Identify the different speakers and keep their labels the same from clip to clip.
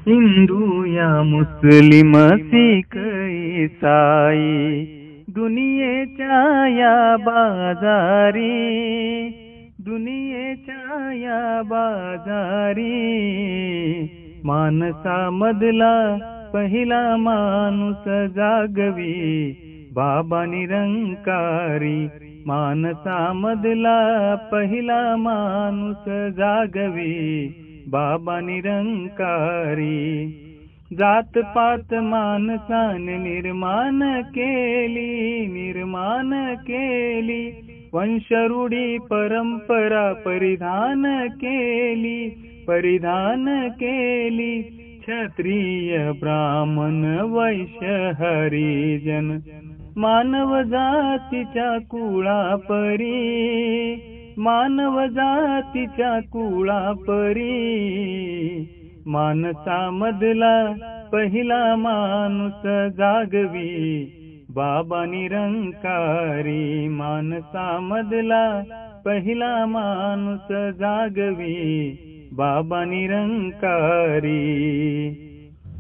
Speaker 1: हिंदू या मुस्लिम सिख ईसाई दुनियेच्या या बाजारी, दुनियेच्या या बाजारी माणसामधला पहिला माणूस जागवी बाबा निरंकारी। माणसामधला पहिला माणूस जागवी बाबा निरंकारी। जात पात माणसाने निर्माण केली, निर्माण केली, वंशरूढी परंपरा परिधान केली, परिधान केली। क्षत्रिय ब्राह्मण वैश्य हरिजन मानव जातीच्या कुळापरी, मानव जातीच्या कुळापरी माणसामधला पहिला माणूस जागवी बाबा निरंकारी। माणसामधला पहिला माणूस जागवी बाबा निरंकारी।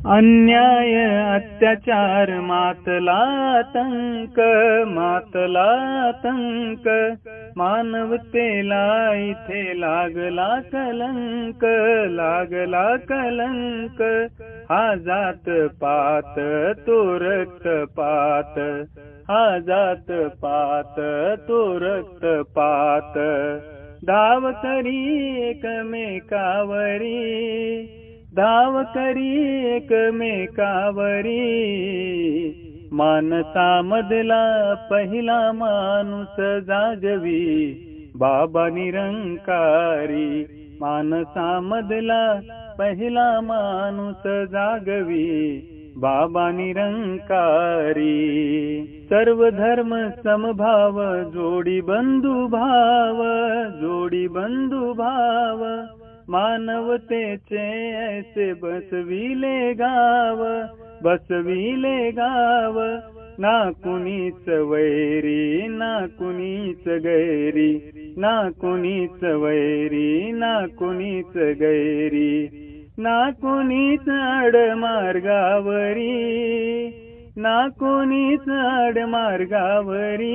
Speaker 1: अन्याय अत्याचार मातला आतंक, मातला आतंक, मानवतेला इथे लागला कलंक, लागला कलंक। हा जात पात तो रक्त पात, हा जात पात तो रक्त पात। धाव करी एकमेकावरी, धाव करी एकमेकावरी माणसामधला पहिला माणूस जागवी बाबा निरंकारी। माणसामधला पहिला माणूस जागवी बाबा निरंकारी। सर्व धर्म समभाव जोडी बंधू भाव, जोडी बंधू भाव मानवतेचे ऐसे बसविले गाव, बसविले गाव। ना कुणीच वैरी, ना कुणीच गैरी, ना कुणीच वैरी, ना कुणीच गैरी। ना कुणीच आडमार्गावरी, ना कुणीच आडमार्गावरी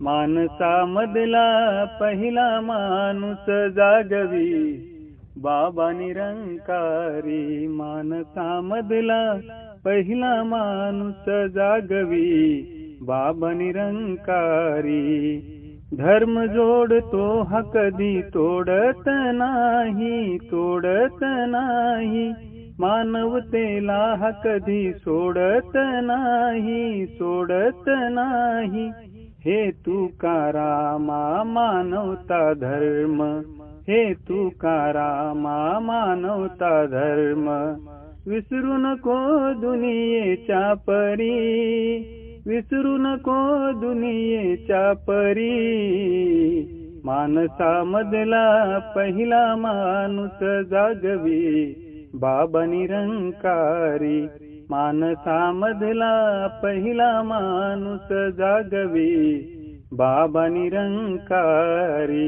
Speaker 1: माणसामधला पहिला माणूस जागवी बाबा निरंकारी। माणसामधला पहिला माणूस जागवी बाबा निरंकारी। धर्म जोडतो हा कधी तोडत नाही, तोडत नाही, मानवतेला हा कधी सोडत नाही, सोडत नाही। हे तुकारामा मानवता धर्म, हे तुकारामा मानवता धर्म। विसरू नको दुनियेच्या परी, विसरू नको दुनियेच्या परी माणसामधला पहिला माणूस जागवी बाबा निरंकारी। माणसामधला पहिला माणूस जागवी बाबा निरंकारी।